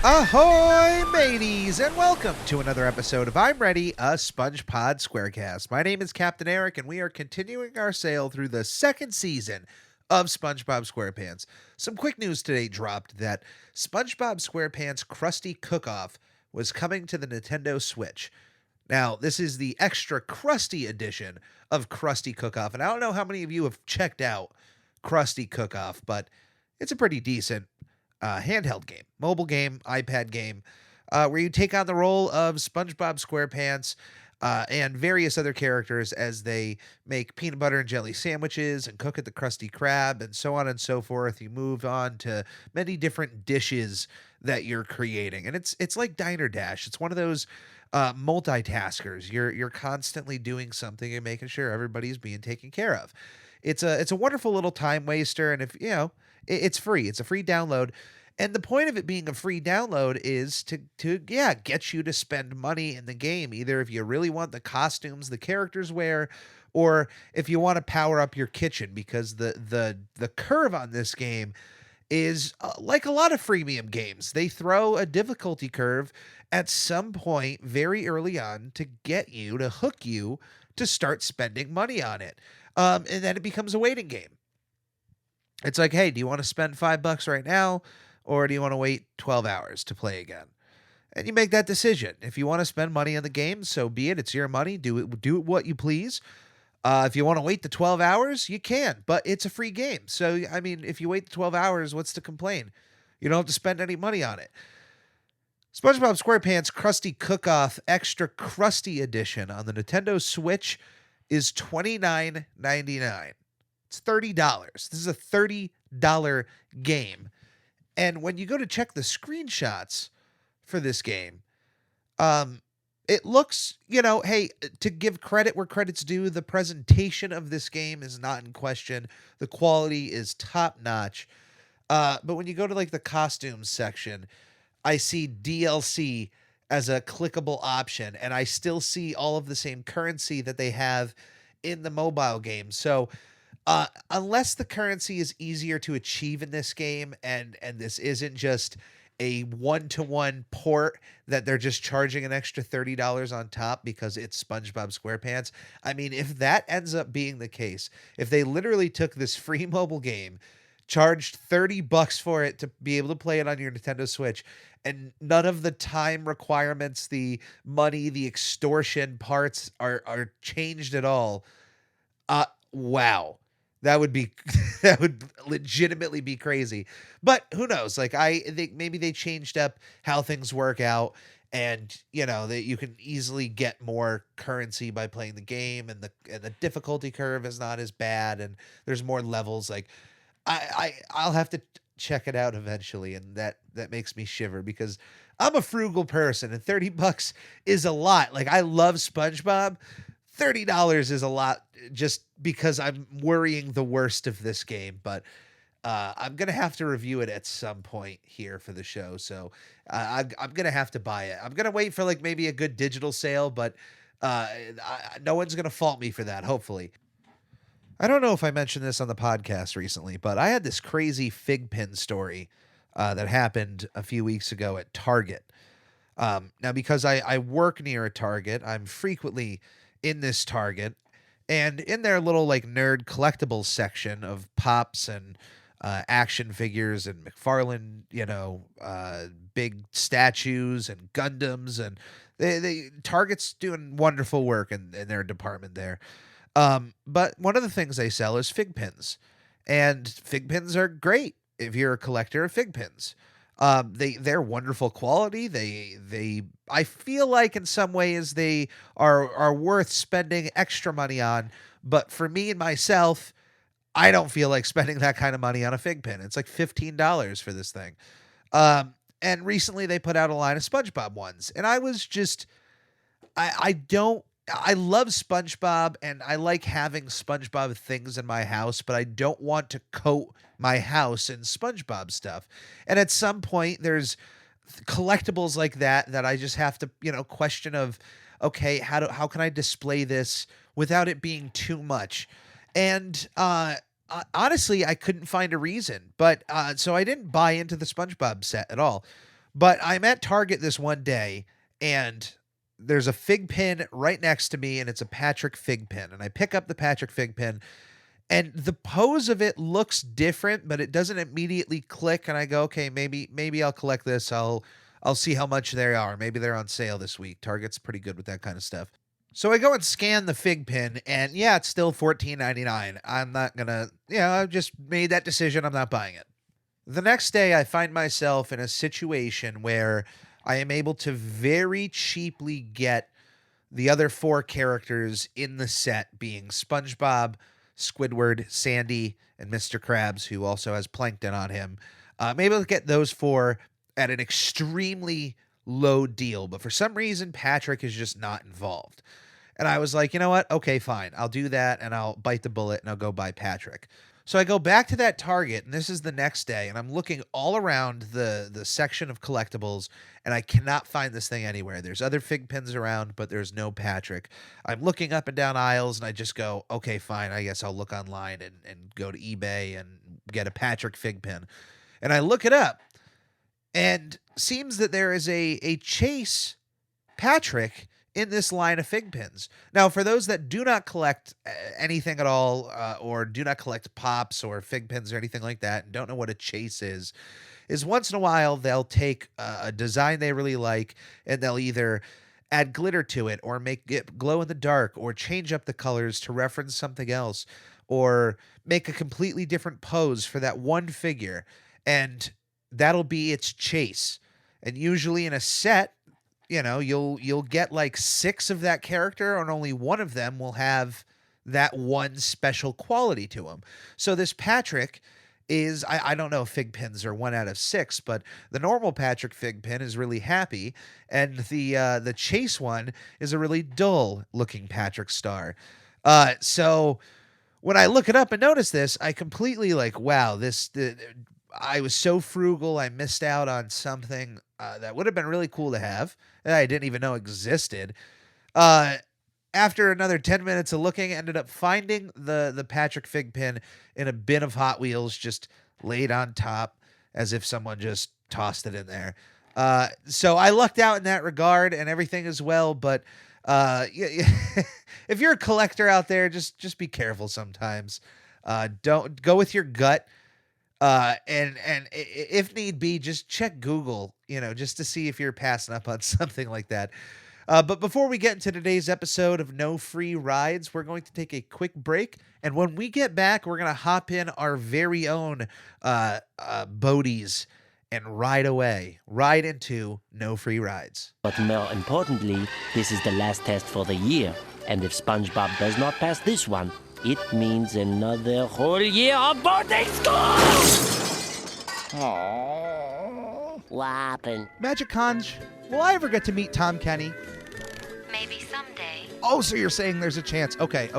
Ahoy, mateys, and welcome to another episode of I'm Ready, a SpongeBob SquareCast. My name is Captain Eric, and we are continuing our sail through the second season of SpongeBob SquarePants. Some quick news today dropped that SpongeBob SquarePants Krusty Cook-Off was coming to the Nintendo Switch. Now, this is the extra crusty edition of Krusty Cook-Off, and I don't know how many of you have checked out Krusty Cook-Off, but it's a pretty decent handheld game, mobile game, iPad game, where you take on the role of SpongeBob SquarePants and various other characters as they make peanut butter and jelly sandwiches and cook at the Krusty Krab and so on and so forth. You move on to many different dishes that you're creating, and it's like Diner Dash. It's one of those multitaskers. You're constantly doing something and making sure everybody's being taken care of. It's a wonderful little time waster, and if you know, it's free. It's a free download. And the point of it being a free download is to get you to spend money in the game, either if you really want the costumes the characters wear, or if you want to power up your kitchen, because the curve on this game is like a lot of freemium games. They throw a difficulty curve at some point very early on to get you, to hook you to start spending money on it. And then it becomes a waiting game. It's like, hey, do you want to spend $5 right now, or do you want to wait 12 hours to play again? And you make that decision. If you want to spend money on the game, so be it. It's your money. Do it what you please. If you want to wait the 12 hours, you can, but it's a free game. So, I mean, if you wait the 12 hours, what's to complain? You don't have to spend any money on it. SpongeBob SquarePants Krusty Cook-Off Extra Krusty Edition on the Nintendo Switch is $29.99. It's $30. This is a $30 game. And when you go to check the screenshots for this game, it looks, hey, to give credit where credit's due, the presentation of this game is not in question. The quality is top notch. But when you go to like the costumes section, I see DLC as a clickable option, and I still see all of the same currency that they have in the mobile game. So unless the currency is easier to achieve in this game, and this isn't just a one-to-one port that they're just charging an extra $30 on top because it's SpongeBob SquarePants. I mean, if that ends up being the case, if they literally took this free mobile game, charged $30 for it to be able to play it on your Nintendo Switch, and none of the time requirements, the money, the extortion parts are changed at all, wow. That would be that would legitimately be crazy. But who knows? Like, I think maybe they changed up how things work out, and that you can easily get more currency by playing the game, and the difficulty curve is not as bad, and there's more levels. Like, I'll have to check it out eventually, and that makes me shiver because I'm a frugal person, and $30 is a lot. Like, I love SpongeBob. $30 is a lot just because I'm worrying the worst of this game, but I'm going to have to review it at some point here for the show. So I'm going to have to buy it. I'm going to wait for like maybe a good digital sale, but no one's going to fault me for that, hopefully. I don't know if I mentioned this on the podcast recently, but I had this crazy FigPin story that happened a few weeks ago at Target. Now, because I work near a Target, I'm frequently in this Target, and in their little like nerd collectibles section of pops and action figures and McFarlane, big statues and Gundams, and they Target's doing wonderful work in their department there. But one of the things they sell is fig pins, and fig pins are great if you're a collector of fig pins. They're wonderful quality. I feel like in some ways they are worth spending extra money on, but for me and myself, I don't feel like spending that kind of money on a fig pin. It's like $15 for this thing. And recently they put out a line of SpongeBob ones, and I was just, I love SpongeBob, and I like having SpongeBob things in my house, but I don't want to coat my house in SpongeBob stuff. And at some point, there's collectibles like that I just have to, question of, okay, how can I display this without it being too much? And honestly, I couldn't find a reason, but so I didn't buy into the SpongeBob set at all. But I'm at Target this one day, and there's a fig pin right next to me, and it's a Patrick fig pin. And I pick up the Patrick fig pin, and the pose of it looks different, but it doesn't immediately click. And I go, okay, maybe I'll collect this. I'll see how much they are. Maybe they're on sale this week. Target's pretty good with that kind of stuff. So I go and scan the fig pin, and yeah, it's still $14.99. I'm not gonna, I've just made that decision. I'm not buying it. The next day, I find myself in a situation where I am able to very cheaply get the other four characters in the set, being SpongeBob, Squidward, Sandy, and Mr. Krabs, who also has plankton on him. I'm able to get those four at an extremely low deal, but for some reason, Patrick is just not involved. And I was like, you know what? Okay, fine. I'll do that, and I'll bite the bullet, and I'll go buy Patrick. So I go back to that Target, and this is the next day, and I'm looking all around the section of collectibles, and I cannot find this thing anywhere. There's other fig pins around, but there's no Patrick. I'm looking up and down aisles, and I just go, okay, fine. I guess I'll look online and go to eBay and get a Patrick fig pin. And I look it up, and seems that there is a Chase Patrick in this line of fig pins. Now, for those that do not collect anything at all, or do not collect pops or fig pins or anything like that, and don't know what a Chase is once in a while they'll take a design they really like, and they'll either add glitter to it or make it glow in the dark or change up the colors to reference something else or make a completely different pose for that one figure, and that'll be its Chase. And usually in a set, you'll get like 6 of that character, and only one of them will have that one special quality to him. So this Patrick is, I don't know if fig pins are 1 out of 6, but the normal Patrick fig pin is really happy, and the Chase one is a really dull looking Patrick star. So when I look it up and notice this, I completely wow, I was so frugal. I missed out on something that would have been really cool to have that I didn't even know existed. After another 10 minutes of looking, I ended up finding the Patrick fig pin in a bin of Hot Wheels, just laid on top as if someone just tossed it in there. So I lucked out in that regard, and everything as well. But if you're a collector out there, just be careful sometimes. Don't go with your gut. And if need be, just check Google, just to see if you're passing up on something like that. But before we get into today's episode of No Free Rides, we're going to take a quick break. And when we get back, we're going to hop in our very own boaties and ride into No Free Rides. But more importantly, this is the last test for the year. And if SpongeBob does not pass this one, it means another whole year of boarding school! Aww. What happened? Magic Conj, will I ever get to meet Tom Kenny? Maybe someday. Oh, so you're saying there's a chance. Okay.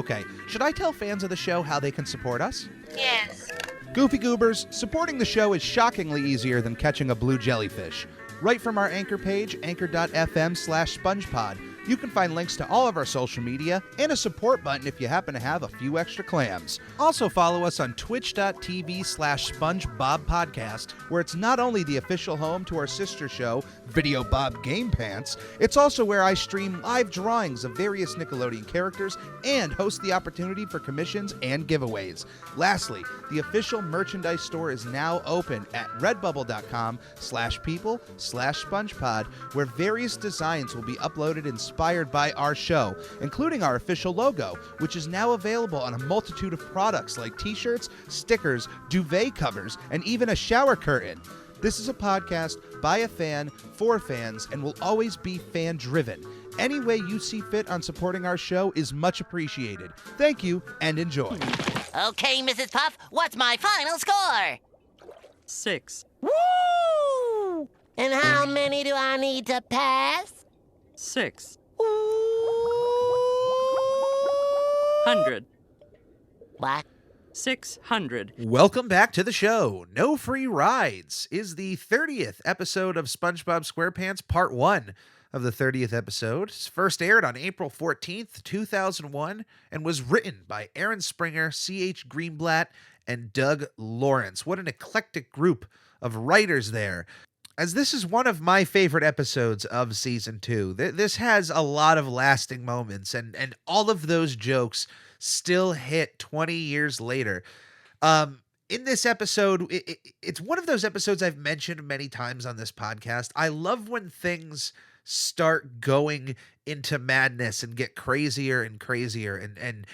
Should I tell fans of the show how they can support us? Yes. Goofy Goobers, supporting the show is shockingly easier than catching a blue jellyfish. Right from our anchor page, anchor.fm/SpongePod, you can find links to all of our social media and a support button if you happen to have a few extra clams. Also follow us on twitch.tv/SpongeBobPodcast, where it's not only the official home to our sister show, Video Bob Game Pants, it's also where I stream live drawings of various Nickelodeon characters and host the opportunity for commissions and giveaways. Lastly, the official merchandise store is now open at redbubble.com/people/SpongePod, where various designs will be uploaded inspired by our show, including our official logo, which is now available on a multitude of products like t-shirts, stickers, duvet covers, and even a shower curtain. This is a podcast by a fan, for fans, and will always be fan-driven. Any way you see fit on supporting our show is much appreciated. Thank you, and enjoy. Okay, Mrs. Puff, what's my final score? 6. Woo! And how many do I need to pass? 6. Ooh. 100. What? 600. Welcome back to the show. No Free Rides is the 30th episode of SpongeBob SquarePants, part 1 of the 30th episode. It's first aired on April 14th, 2001, and was written by Aaron Springer, C.H. Greenblatt, and Doug Lawrence. What an eclectic group of writers there. as this is one of my favorite episodes of season 2. This has a lot of lasting moments, and all of those jokes still hit 20 years later. In this episode, it's one of those episodes I've mentioned many times on this podcast. I love when things start going into madness and get crazier and crazier. And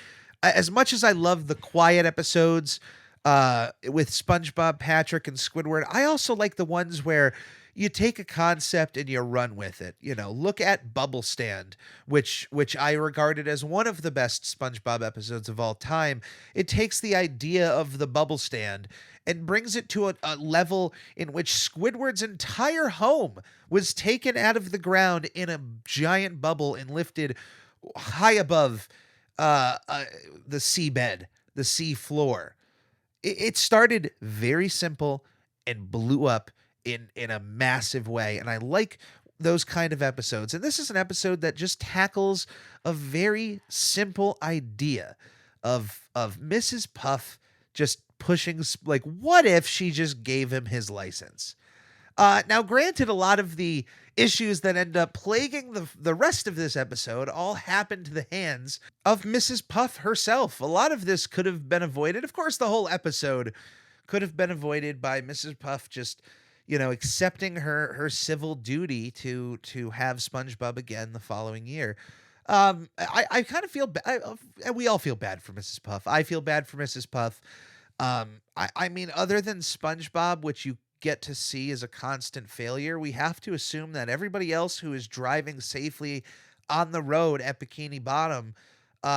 as much as I love the quiet episodes with SpongeBob, Patrick, and Squidward, I also like the ones where you take a concept and you run with it. You know, look at Bubble Stand, which I regarded as one of the best SpongeBob episodes of all time. It takes the idea of the bubble stand and brings it to a level in which Squidward's entire home was taken out of the ground in a giant bubble and lifted high above the seabed, the sea floor. It started very simple and blew up in a massive way, and I like those kind of episodes. And this is an episode that just tackles a very simple idea of Mrs. Puff just pushing, like, what if she just gave him his license? Now, granted, a lot of the issues that end up plaguing the rest of this episode all happen to the hands of Mrs. Puff herself. A lot of this could have been avoided. Of course, the whole episode could have been avoided by Mrs. Puff just, accepting her civil duty to have SpongeBob again the following year. I kind of feel we all feel bad for Mrs. Puff. I feel bad for Mrs. Puff. I mean, other than SpongeBob, which you get to see as a constant failure, we have to assume that everybody else who is driving safely on the road at Bikini Bottom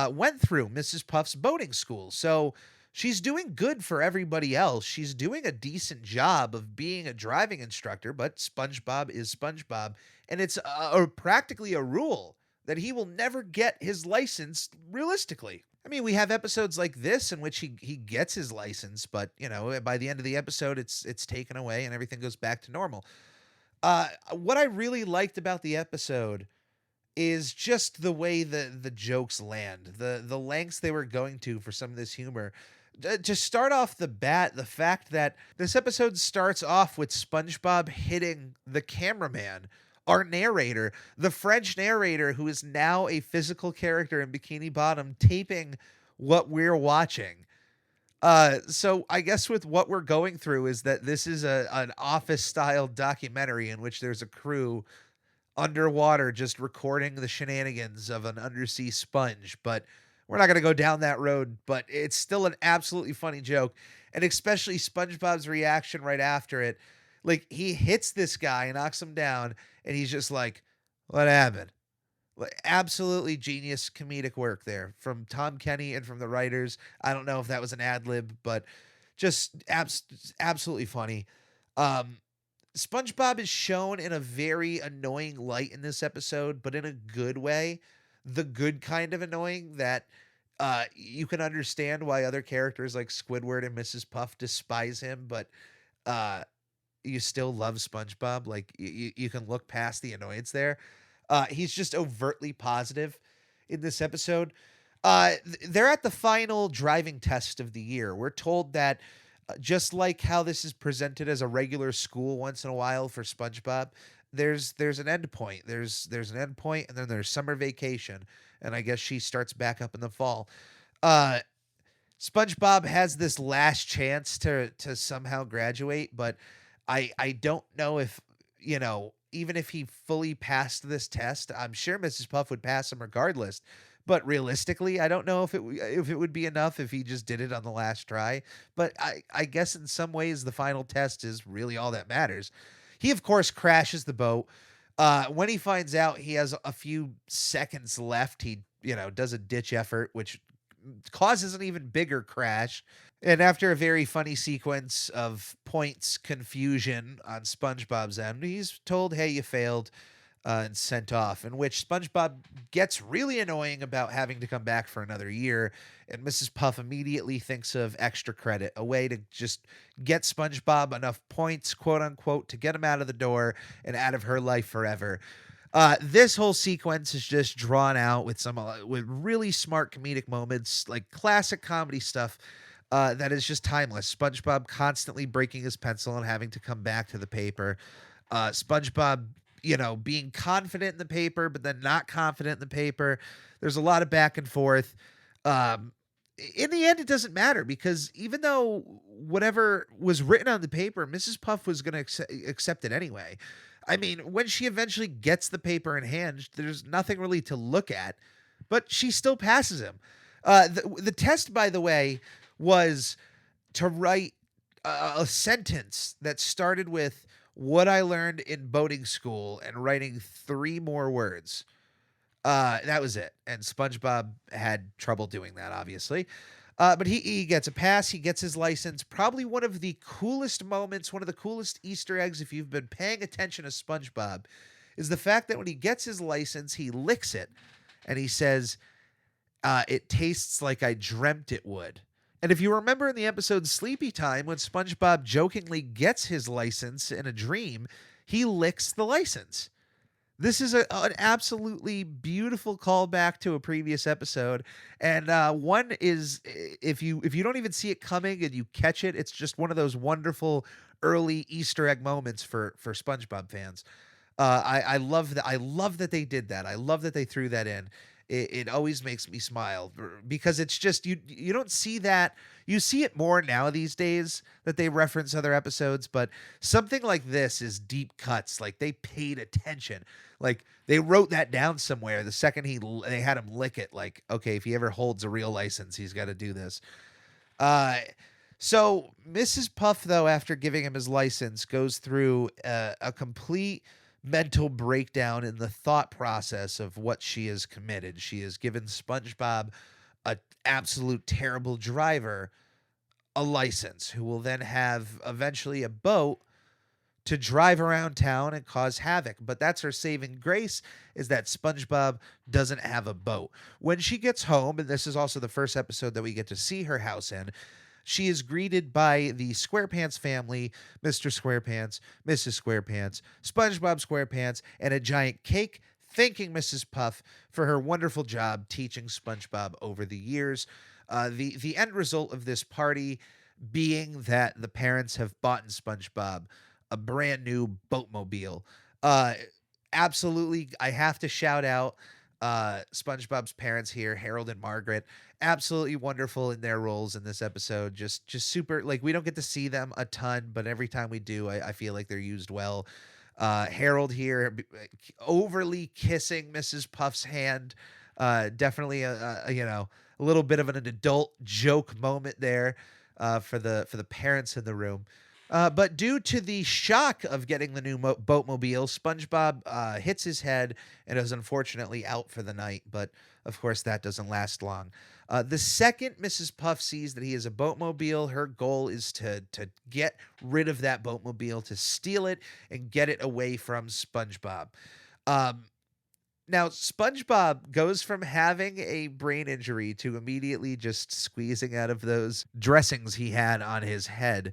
went through Mrs. Puff's boating school. So she's doing good for everybody else. She's doing a decent job of being a driving instructor, but SpongeBob is SpongeBob. And it's practically a rule that he will never get his license realistically. I mean, we have episodes like this in which he gets his license, but by the end of the episode, it's taken away and everything goes back to normal. What I really liked about the episode is just the way the jokes land, the lengths they were going to for some of this humor. To start off the bat, the fact that this episode starts off with SpongeBob hitting the cameraman, our narrator, the French narrator, who is now a physical character in Bikini Bottom, taping what we're watching. So I guess with what we're going through is that this is an office-style documentary in which there's a crew underwater just recording the shenanigans of an undersea sponge. But we're not going to go down that road, but it's still an absolutely funny joke. And especially SpongeBob's reaction right after it. Like, he hits this guy, knocks him down, and he's just like, what happened? Like, absolutely genius comedic work there from Tom Kenny and from the writers. I don't know if that was an ad lib, but just absolutely funny. SpongeBob is shown in a very annoying light in this episode, but in a good way. The good kind of annoying that you can understand why other characters like Squidward and Mrs. Puff despise him, but you still love SpongeBob. Like, you can look past the annoyance there. He's just overtly positive in this episode. They're at the final driving test of the year. We're told that just like how this is presented as a regular school once in a while for SpongeBob, there's an end point. There's an end point, and then there's summer vacation, and I guess she starts back up in the fall. SpongeBob has this last chance to somehow graduate, but I don't know if, even if he fully passed this test. I'm sure Mrs. Puff would pass him regardless. But realistically, I don't know if it would be enough if he just did it on the last try. But I guess in some ways the final test is really all that matters. He, of course, crashes the boat. When he finds out he has a few seconds left, he, does a ditch effort, which causes an even bigger crash. And after a very funny sequence of points confusion on SpongeBob's end, he's told, hey, you failed, and sent off, in which SpongeBob gets really annoying about having to come back for another year. And Mrs. Puff immediately thinks of extra credit, a way to just get SpongeBob enough points, quote unquote, to get him out of the door and out of her life forever. This whole sequence is just drawn out with with really smart comedic moments, like classic comedy stuff. That is just timeless. SpongeBob constantly breaking his pencil and having to come back to the paper. SpongeBob, being confident in the paper, but then not confident in the paper. There's a lot of back and forth. Um, in the end, it doesn't matter because even though whatever was written on the paper, Mrs. Puff was going to accept it anyway. I mean, when she eventually gets the paper in hand, there's nothing really to look at, but she still passes him. The test, by the way, was to write a sentence that started with what I learned in boating school and writing 3 more words. That was it. And SpongeBob had trouble doing that, obviously. But he gets a pass. He gets his license. Probably one of the coolest moments, one of the coolest Easter eggs, if you've been paying attention to SpongeBob, is the fact that when he gets his license, he licks it and he says, it tastes like I dreamt it would. And if you remember in the episode Sleepy Time, when SpongeBob jokingly gets his license in a dream, he licks the license. This is an absolutely beautiful callback to a previous episode, and one is if you don't even see it coming and you catch it, it's just one of those wonderful early Easter egg moments for SpongeBob fans. I love that. I love that they did that. I love that they threw that in. It always makes me smile because it's just you don't see that. You see it more now these days that they reference other episodes, but something like this is deep cuts. Like they paid attention. Like they wrote that down somewhere. The second they had him lick it, like, okay, if he ever holds a real license, he's got to do this. So Mrs. Puff, though, after giving him his license, goes through a complete mental breakdown in the thought process of what she has committed. She has given SpongeBob, a absolute terrible driver, a license, who will then have eventually a boat to drive around town and cause havoc. But that's her saving grace, is that SpongeBob doesn't have a boat. When she gets home, and this is also the first episode that we get to see her house in, she is greeted by the SquarePants family, Mr. SquarePants, Mrs. SquarePants, SpongeBob SquarePants, and a giant cake, thanking Mrs. Puff for her wonderful job teaching SpongeBob over the years. The end result of this party being that the parents have bought in SpongeBob a brand new boatmobile. Absolutely, I have to shout out SpongeBob's parents here, Harold and Margaret. Absolutely wonderful in their roles in this episode. Just super. Like, we don't get to see them a ton, but every time we do, I feel like they're used well. Harold here, overly kissing Mrs. Puff's hand. Definitely a little bit of an adult joke moment there for the parents in the room. But due to the shock of getting the new boatmobile, SpongeBob hits his head and is unfortunately out for the night. But of course, that doesn't last long. The second Mrs. Puff sees that he is a boatmobile, her goal is to get rid of that boatmobile, to steal it and get it away from SpongeBob. Now, SpongeBob goes from having a brain injury to immediately just squeezing out of those dressings he had on his head.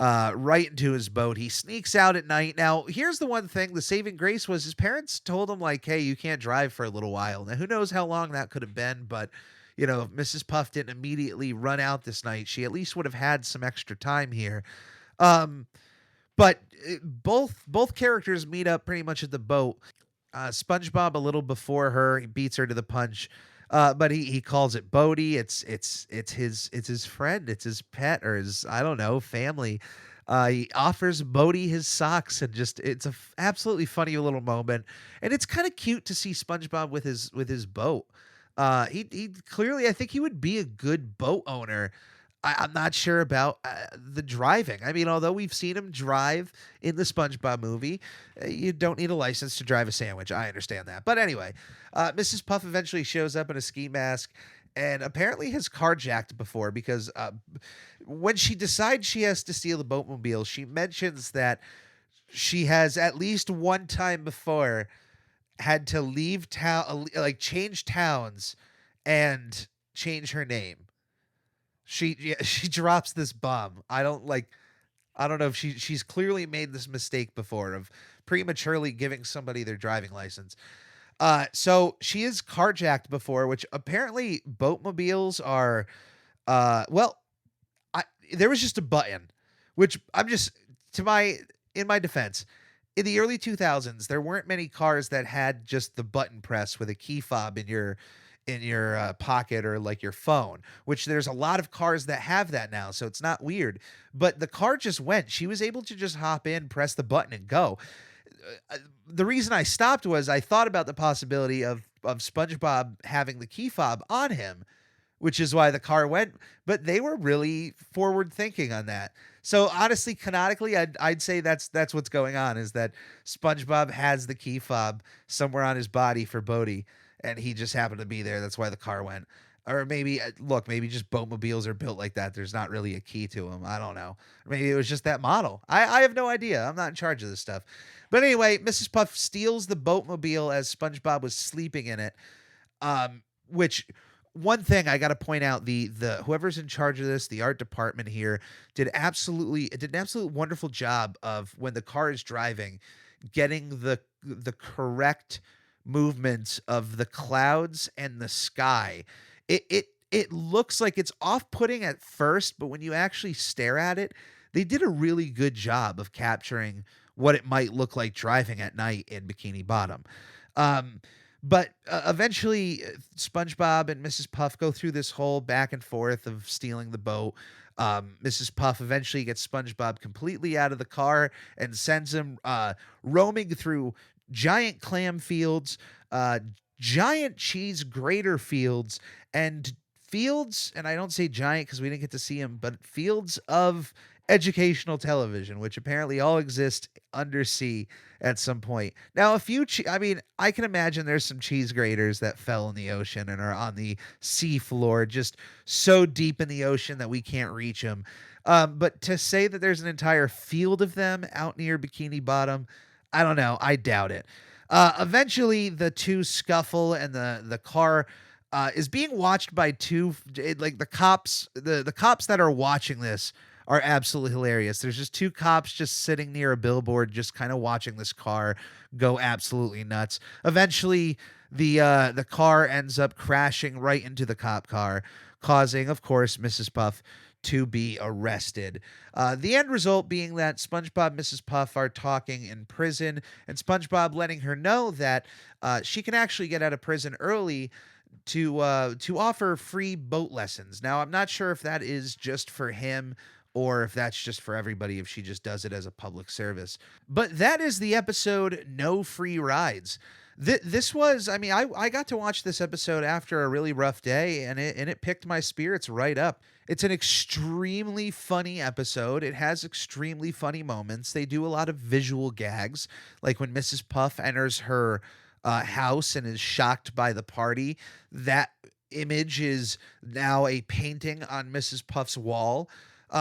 Right into his boat. He sneaks out at night. Now, here's the one thing. The saving grace was his parents told him, like, hey, you can't drive for a little while. Now, who knows how long that could have been, but, if Mrs. Puff didn't immediately run out this night, she at least would have had some extra time here. But both characters meet up pretty much at the boat. SpongeBob a little before her. He beats her to the punch. But he calls it Bodie. It's his friend. It's his pet, or his, I don't know, family. He offers Bodie his socks, and it's a absolutely funny little moment. And it's kind of cute to see SpongeBob with his boat. He clearly, I think he would be a good boat owner. I'm not sure about the driving. I mean, although we've seen him drive in the SpongeBob movie, you don't need a license to drive a sandwich. I understand that. But anyway, Mrs. Puff eventually shows up in a ski mask and apparently has carjacked before, because when she decides she has to steal the boatmobile, she mentions that she has at least one time before had to leave town, like change towns and change her name. She drops this bomb. I don't know if she's clearly made this mistake before of prematurely giving somebody their driving license. So she is carjacked before, which apparently boatmobiles are, there was just a button, which in my defense, in the early 2000s, there weren't many cars that had just the button press with a key fob in your pocket or like your phone, which there's a lot of cars that have that now, so it's not weird. But the car just went. She was able to just hop in, press the button, and go. The reason I stopped was I thought about the possibility of SpongeBob having the key fob on him, which is why the car went. But they were really forward thinking on that. So honestly, canonically, I'd say that's what's going on, is that SpongeBob has the key fob somewhere on his body for Bodhi, and he just happened to be there. That's why the car went. Or maybe, look, maybe just boatmobiles are built like that. There's not really a key to them. I don't know. Or maybe it was just that model. I have no idea. I'm not in charge of this stuff. But anyway, Mrs. Puff steals the boatmobile as SpongeBob was sleeping in it. Which, one thing I got to point out, the whoever's in charge of this, the art department here, did an absolutely wonderful job of, when the car is driving, getting the correct movements of the clouds and the sky. It looks like it's off-putting at first, but when you actually stare at it, they did a really good job of capturing what it might look like driving at night in Bikini Bottom. But eventually, SpongeBob and Mrs. Puff go through this whole back and forth of stealing the boat. Mrs. Puff eventually gets SpongeBob completely out of the car and sends him roaming through giant clam fields, giant cheese grater fields, and fields, and I don't say giant because we didn't get to see them, but fields of educational television, which apparently all exist undersea at some point. Now, I can imagine there's some cheese graters that fell in the ocean and are on the sea floor, just so deep in the ocean that we can't reach them. But to say that there's an entire field of them out near Bikini Bottom, I don't know. I doubt it. Eventually, the two scuffle, and the car is being watched by the cops. The cops that are watching this are absolutely hilarious. There's just two cops just sitting near a billboard, just kind of watching this car go absolutely nuts. Eventually, the car ends up crashing right into the cop car, causing, of course, Mrs. Puff to be arrested. The end result being that SpongeBob and Mrs. Puff are talking in prison, and SpongeBob letting her know that she can actually get out of prison early to offer free boat lessons. Now, I'm not sure if that is just for him or if that's just for everybody, if she just does it as a public service. But that is the episode No Free Rides. This was, I got to watch this episode after a really rough day, and it picked my spirits right up. It's an extremely funny episode. It has extremely funny moments. They do a lot of visual gags, like when Mrs. Puff enters her house and is shocked by the party. That image is now a painting on Mrs. Puff's wall.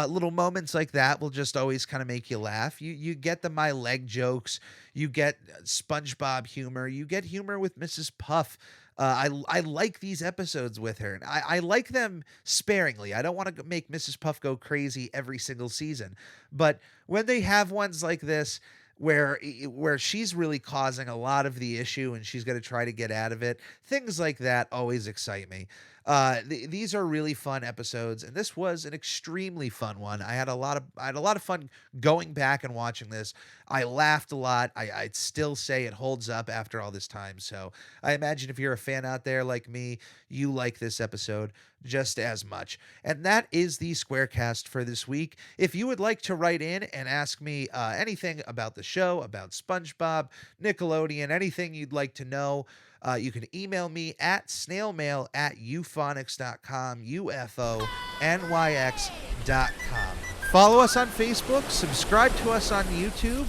Little moments like that will just always kind of make you laugh. You get the my leg jokes. You get SpongeBob humor. You get humor with Mrs. Puff. I like these episodes with her. And I like them sparingly. I don't want to make Mrs. Puff go crazy every single season. But when they have ones like this, where she's really causing a lot of the issue and she's going to try to get out of it, things like that always excite me. These are really fun episodes, and this was an extremely fun one. I had a lot of fun going back and watching this. I laughed a lot. I'd still say it holds up after all this time. So I imagine if you're a fan out there like me, you like this episode just as much. And that is the Squarecast for this week. If you would like to write in and ask me anything about the show, about SpongeBob, Nickelodeon, anything you'd like to know, you can email me at snailmail@uphonics.com, UFONYX.com. Follow us on Facebook. Subscribe to us on YouTube.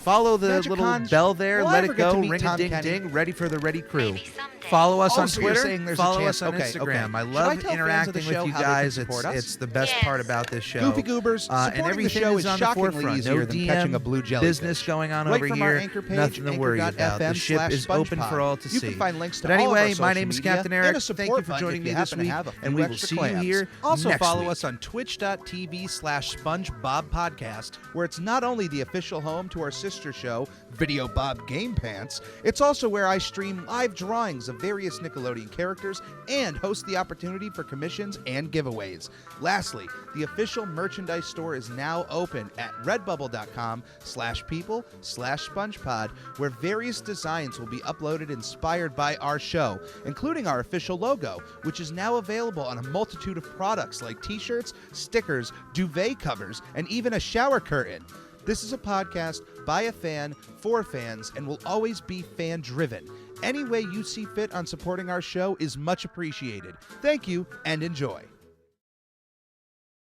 Follow the little bell there. Let it go. Ring a ding ding. Ready for the Ready Crew. Maybe someday. Follow us on so you're Twitter. saying there's a Follow chance- us on okay, Instagram. okay. I Should love I tell fans of the interacting show with you how they can guys. support us? It's the best Yes. part about this show. Goofy Goobers, and supporting the everything show is is on the shockingly forefront. easier No than DM catching a blue jellyfish. business going on Right over from here. our anchor page, Nothing to worry about. The ship is open for all to You see. can find links to But all of our anyway, my social name is media Captain and Eric. a Thank support you for button joining if me you this happen to week, have a and few we will extra see you clams. here Also next follow week. us on twitch.tv/SpongeBob Podcast, where it's not only the official home to our sister show, Video Bob Game Pants, it's also where I stream live drawings of various Nickelodeon characters and host the opportunity for commissions and giveaways. Lastly, the official merchandise store is now open at redbubble.com/people/SpongePod, where various designs will be uploaded inspired by our show, including our official logo, which is now available on a multitude of products like t-shirts, stickers, duvet covers, and even a shower curtain. This is a podcast by a fan, for fans, and will always be fan-driven. Any way you see fit on supporting our show is much appreciated. Thank you, and enjoy.